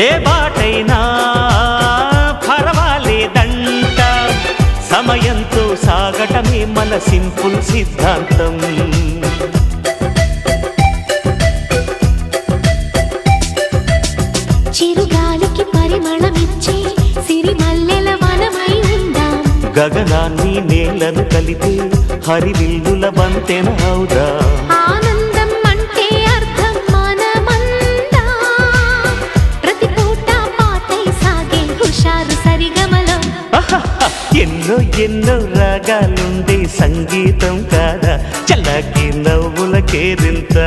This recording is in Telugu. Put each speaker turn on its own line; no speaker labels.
ఏ బాటైనా పర్వాలేదంట, సమయంతో సాగటమే మన సింపుల్ సిద్ధాంతం.
చిరుగాలికి పరిమళమిచ్చే సిరిమల్లెల వనమై ఉందాం,
గగనాన్ని నేలను కలిపే హరివిల్లుల బంతెన అవుదాం.
ఆనందం అంటే అర్థం మనమందా, ప్రతి పూట పాటై సాగే హుషారు సరిగమలో.
ఎన్నో ఎన్నో రాగాలుండే సంగీతం కాదా, చల్లకి నవ్వుల కేరింత.